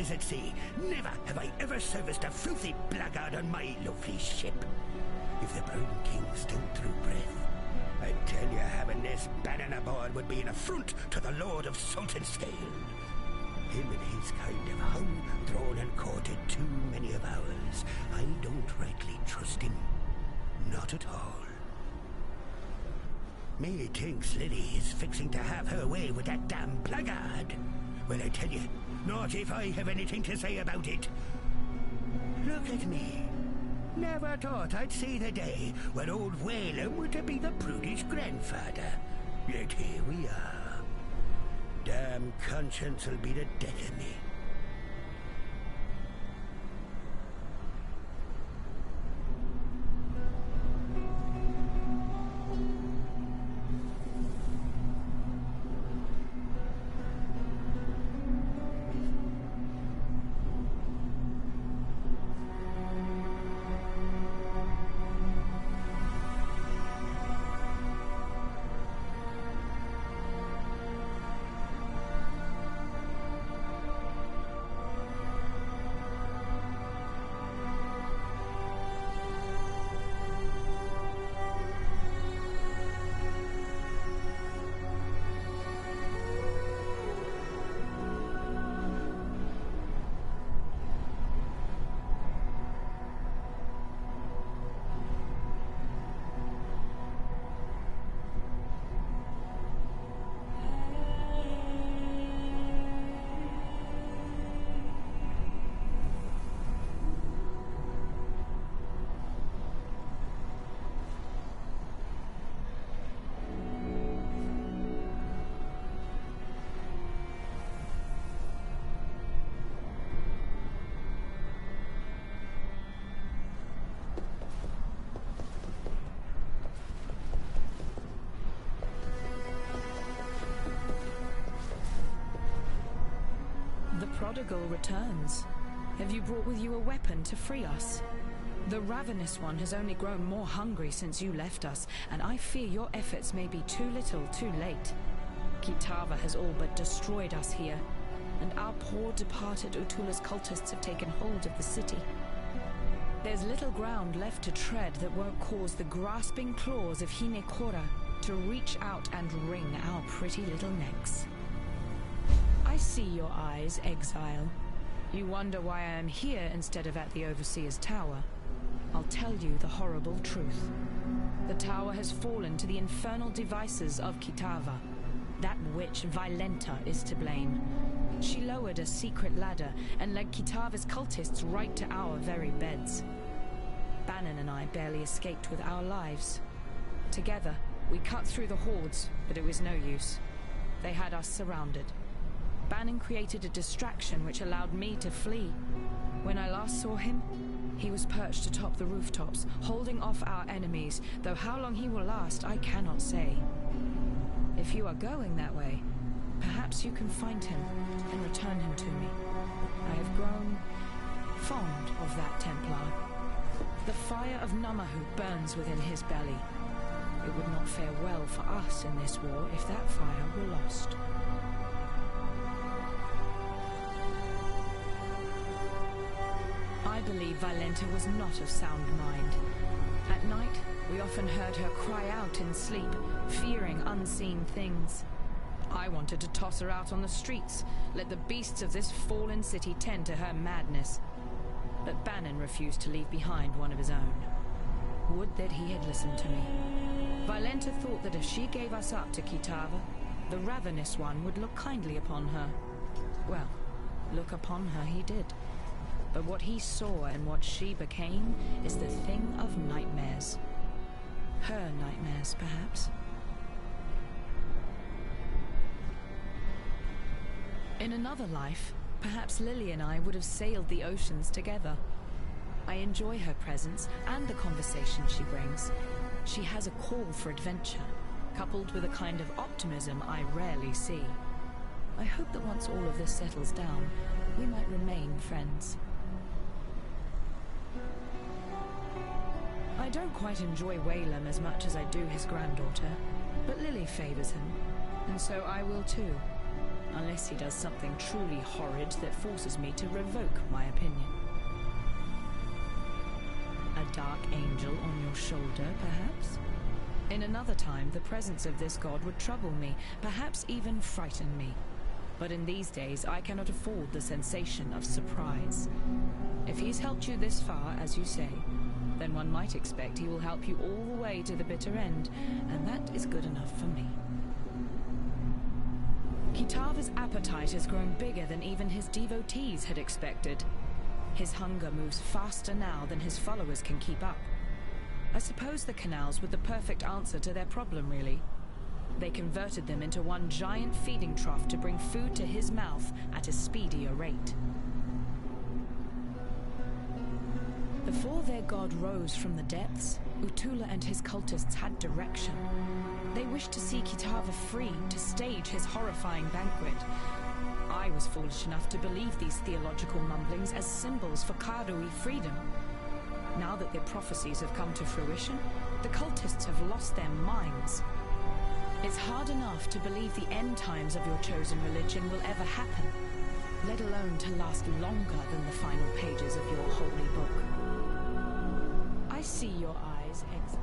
is at sea. Never have I ever serviced a filthy blackguard on my lovely ship. If the Brown King still drew breath, I tell you, having this Banon aboard would be an affront to the Lord of Saltonscale. Him and his kind have hung, drawn and courted too many of ours. I don't rightly trust him. Not at all. Me thinks Lily is fixing to have her way with that damn blackguard. Well, I tell you, not if I have anything to say about it. Look at me. Never thought I'd see the day when old Whalem were to be the prudish grandfather. Yet here we are. Damn conscience will be the death of me. Prodigal returns. Have you brought with you a weapon to free us? The Ravenous One has only grown more hungry since you left us, and I fear your efforts may be too little, too late. Kitava has all but destroyed us here, and our poor departed Utula's cultists have taken hold of the city. There's little ground left to tread that won't cause the grasping claws of Hinekora to reach out and wring our pretty little necks. I see your eyes, exile. You wonder why I am here instead of at the Overseer's Tower. I'll tell you the horrible truth. The tower has fallen to the infernal devices of Kitava. That witch, Violenta, is to blame. She lowered a secret ladder and led Kitava's cultists right to our very beds. Banon and I barely escaped with our lives. Together, we cut through the hordes, but it was no use. They had us surrounded. Banon created a distraction which allowed me to flee. When I last saw him, he was perched atop the rooftops, holding off our enemies, though how long he will last, I cannot say. If you are going that way, perhaps you can find him and return him to me. I have grown fond of that Templar. The fire of Namahu burns within his belly. It would not fare well for us in this war if that fire were lost. I believe Violenta was not of sound mind. At night, we often heard her cry out in sleep, fearing unseen things. I wanted to toss her out on the streets, let the beasts of this fallen city tend to her madness. But Banon refused to leave behind one of his own. Would that he had listened to me. Violenta thought that if she gave us up to Kitava, the Ravenous One would look kindly upon her. Well, look upon her he did. But what he saw and what she became is the thing of nightmares. Her nightmares, perhaps. In another life, perhaps Lily and I would have sailed the oceans together. I enjoy her presence and the conversation she brings. She has a call for adventure, coupled with a kind of optimism I rarely see. I hope that once all of this settles down, we might remain friends. I don't quite enjoy Whalem as much as I do his granddaughter, but Lily favors him, and so I will too. Unless he does something truly horrid that forces me to revoke my opinion. A dark angel on your shoulder, perhaps? In another time, the presence of this god would trouble me, perhaps even frighten me. But in these days, I cannot afford the sensation of surprise. If he's helped you this far, as you say, then one might expect he will help you all the way to the bitter end, and that is good enough for me. Kitava's appetite has grown bigger than even his devotees had expected. His hunger moves faster now than his followers can keep up. I suppose the canals were the perfect answer to their problem, really. They converted them into one giant feeding trough to bring food to his mouth at a speedier rate. Before their god rose from the depths, Utula and his cultists had direction. They wished to see Kitava free to stage his horrifying banquet. I was foolish enough to believe these theological mumblings as symbols for Karui freedom. Now that their prophecies have come to fruition, the cultists have lost their minds. It's hard enough to believe the end times of your chosen religion will ever happen, let alone to last longer than the final pages of your holy book. I see your eyes exit.